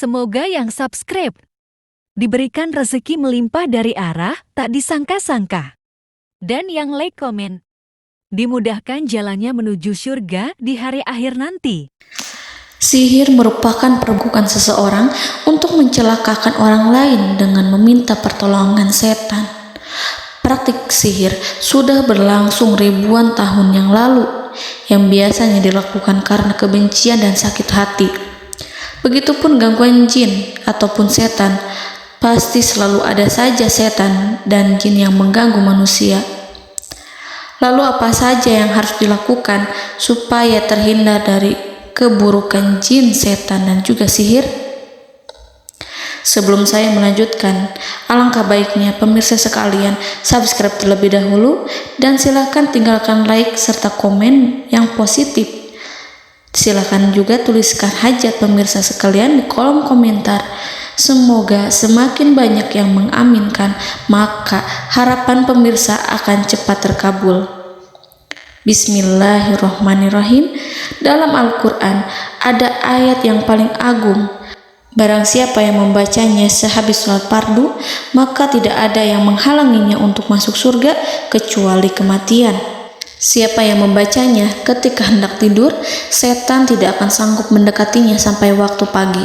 Semoga yang subscribe diberikan rezeki melimpah dari arah tak disangka-sangka. Dan yang like komen, dimudahkan jalannya menuju surga di hari akhir nanti. Sihir merupakan perbuatan seseorang untuk mencelakakan orang lain dengan meminta pertolongan setan. Praktik sihir sudah berlangsung ribuan tahun yang lalu, yang biasanya dilakukan karena kebencian dan sakit hati. Begitupun gangguan jin ataupun setan, pasti selalu ada saja setan dan jin yang mengganggu manusia. Lalu apa saja yang harus dilakukan supaya terhindar dari keburukan jin, setan, dan juga sihir? Sebelum saya melanjutkan, alangkah baiknya pemirsa sekalian subscribe terlebih dahulu dan silakan tinggalkan like serta komen yang positif. Silakan juga tuliskan hajat pemirsa sekalian di kolom komentar. Semoga semakin banyak yang mengaminkan, maka harapan pemirsa akan cepat terkabul. Bismillahirrahmanirrahim. Dalam Al-Quran ada ayat yang paling agung. Barang siapa yang membacanya sehabis sholat fardu, maka tidak ada yang menghalanginya untuk masuk surga kecuali kematian. Siapa yang membacanya ketika hendak tidur, setan tidak akan sanggup mendekatinya sampai waktu pagi.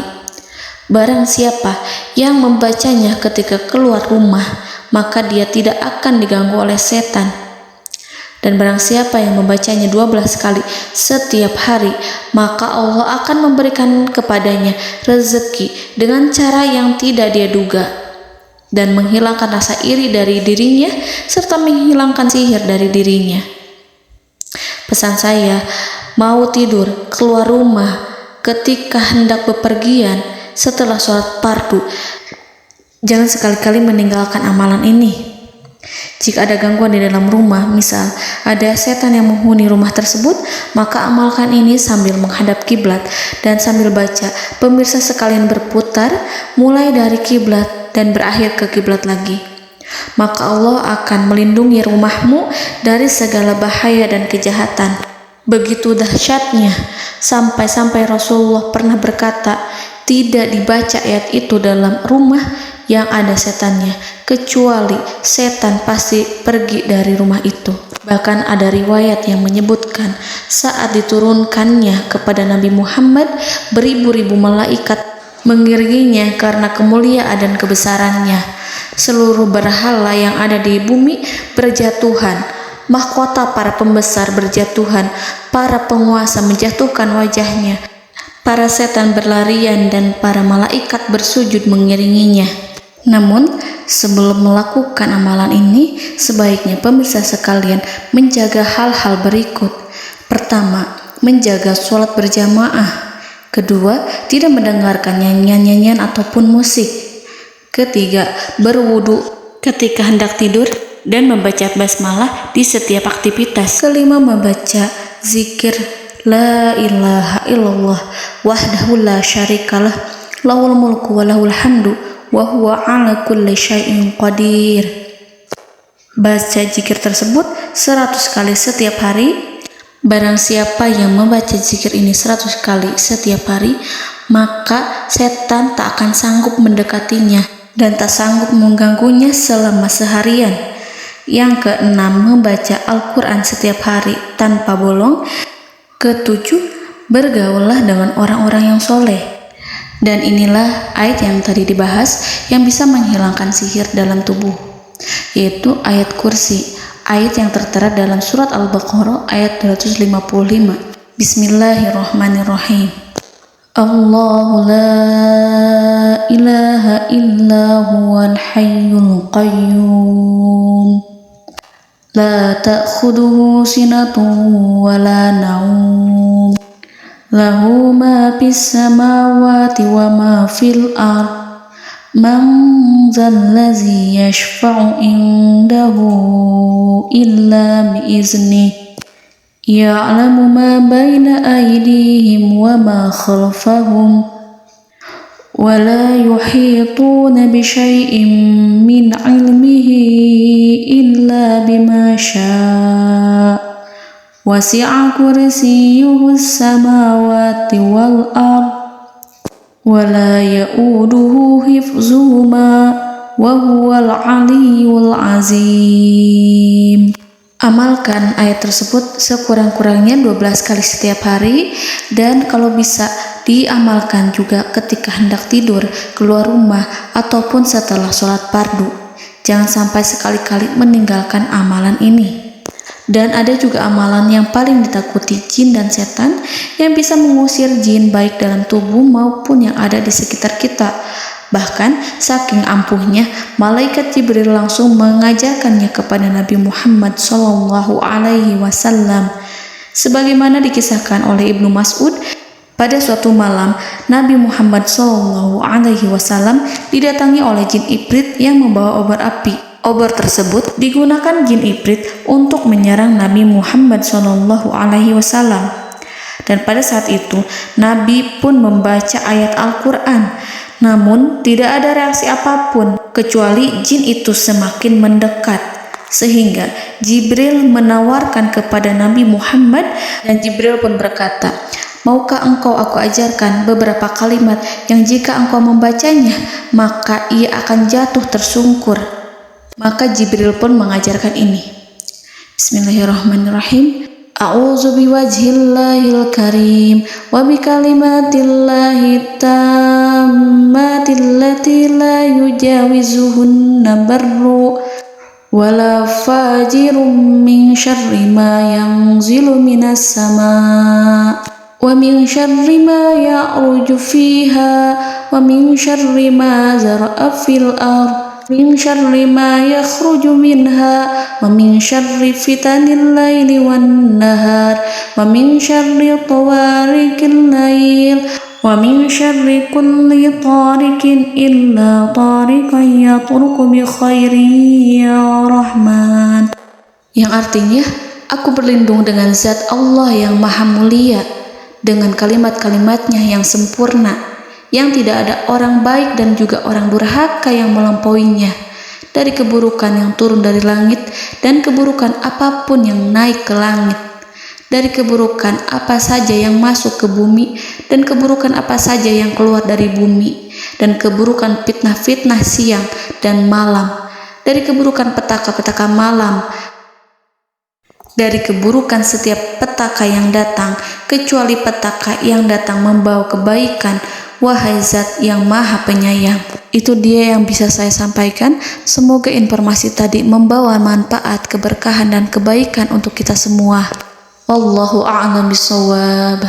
Barang siapa yang membacanya ketika keluar rumah, maka dia tidak akan diganggu oleh setan. Dan barang siapa yang membacanya 12 kali setiap hari, maka Allah akan memberikan kepadanya rezeki dengan cara yang tidak dia duga, dan menghilangkan rasa iri dari dirinya, serta menghilangkan sihir dari dirinya. Pesan saya, mau tidur, keluar rumah, ketika hendak bepergian, setelah sholat fardu, jangan sekali-kali meninggalkan amalan ini. Jika ada gangguan di dalam rumah, misal ada setan yang menghuni rumah tersebut, maka amalkan ini sambil menghadap kiblat dan sambil baca. Pemirsa sekalian berputar mulai dari kiblat dan berakhir ke kiblat lagi. Maka Allah akan melindungi rumahmu dari segala bahaya dan kejahatan. Begitu dahsyatnya, sampai-sampai Rasulullah pernah berkata, tidak dibaca ayat itu dalam rumah yang ada setannya, kecuali setan pasti pergi dari rumah itu. Bahkan ada riwayat yang menyebutkan saat diturunkannya kepada Nabi Muhammad, beribu-ribu malaikat mengiringinya karena kemuliaan dan kebesarannya. Seluruh berhala yang ada di bumi berjatuhan, mahkota para pembesar berjatuhan, para penguasa menjatuhkan wajahnya, para setan berlarian dan para malaikat bersujud mengiringinya. Namun, sebelum melakukan amalan ini, sebaiknya pemirsa sekalian menjaga hal-hal berikut. Pertama, menjaga sholat berjamaah. Kedua, tidak mendengarkan nyanyian-nyanyian ataupun musik. Ketiga, berwudu ketika hendak tidur dan membaca basmalah di setiap aktivitas. Kelima, membaca zikir la ilaha illallah wahdahu la syarikalah lahul mulku wa lahul hamdu wa huwa ala kulli syai'in qadir. Baca zikir tersebut 100 kali setiap hari. Barang siapa yang membaca zikir ini 100 kali setiap hari, maka setan tak akan sanggup mendekatinya dan tak sanggup mengganggunya selama seharian. Yang keenam, membaca Al-Quran setiap hari tanpa bolong. Ketujuh, bergaullah dengan orang-orang yang soleh. Dan inilah ayat yang tadi dibahas yang bisa menghilangkan sihir dalam tubuh, yaitu ayat kursi, ayat yang tertera dalam surat Al-Baqarah ayat 255. Bismillahirrahmanirrahim. Allahu la ilaha illa huwal hayyul qayyum la ta'khuduhu sinatun wa la naum lahu ma fis samawati wa ma fil ard man zallazi yashfa'u indahu illa biiznihi ya'lamu ma baina aydihim wa ma khalfahum wa la yuhituna bi syai'in min 'ilmihi illa bima syaa' wasi'a kursiyyuhu as-samawati wal ard ولا يؤوده حفظهما وهو العلي العظيم. Amalkan ayat tersebut sekurang-kurangnya 12 kali setiap hari, dan kalau bisa diamalkan juga ketika hendak tidur, keluar rumah, ataupun setelah sholat fardu. Jangan sampai sekali-kali meninggalkan amalan ini. Dan ada juga amalan yang paling ditakuti jin dan setan, yang bisa mengusir jin baik dalam tubuh maupun yang ada di sekitar kita. Bahkan saking ampuhnya, malaikat Jibril langsung mengajarkannya kepada Nabi Muhammad SAW. Sebagaimana dikisahkan oleh Ibnu Mas'ud, pada suatu malam Nabi Muhammad SAW didatangi oleh jin Ifrit yang membawa obor api. Obor tersebut digunakan jin Ifrit untuk menyerang Nabi Muhammad SAW. Dan pada saat itu Nabi pun membaca ayat Al-Quran. Namun tidak ada reaksi apapun, kecuali jin itu semakin mendekat. Sehingga Jibril menawarkan kepada Nabi Muhammad, dan Jibril pun berkata, "Maukah engkau aku ajarkan beberapa kalimat yang jika engkau membacanya, maka ia akan jatuh tersungkur?" Maka Jibril pun mengajarkan ini. Bismillahirrahmanirrahim. A'udzu biwajhillahil karim wa bikalimatillahi tammatil lati la yujawizuhunna barru wala fajirum min syarri ma yanzilu minas sama wa min syarri ma ya'ruju fiha wa min syarri ma zara'a fil ardh min syarri ma yakhruju minha wa min syarri fitanil laili wan nahar wa min syarri tawarikil lail wa min syarri kulli tarikin illa tarikan yatruku bi khairin ya Rahman. Yang artinya, aku berlindung dengan zat Allah yang maha mulia, dengan kalimat-kalimatnya yang sempurna, yang tidak ada orang baik dan juga orang durhaka yang melampauinya, dari keburukan yang turun dari langit dan keburukan apapun yang naik ke langit, dari keburukan apa saja yang masuk ke bumi dan keburukan apa saja yang keluar dari bumi, dan keburukan fitnah-fitnah siang dan malam, dari keburukan petaka-petaka malam, dari keburukan setiap petaka yang datang, kecuali petaka yang datang membawa kebaikan. Wahai Zat yang Maha Penyayang. Itu dia yang bisa saya sampaikan. Semoga informasi tadi membawa manfaat, keberkahan dan kebaikan untuk kita semua. Wallahu a'lam bishawab.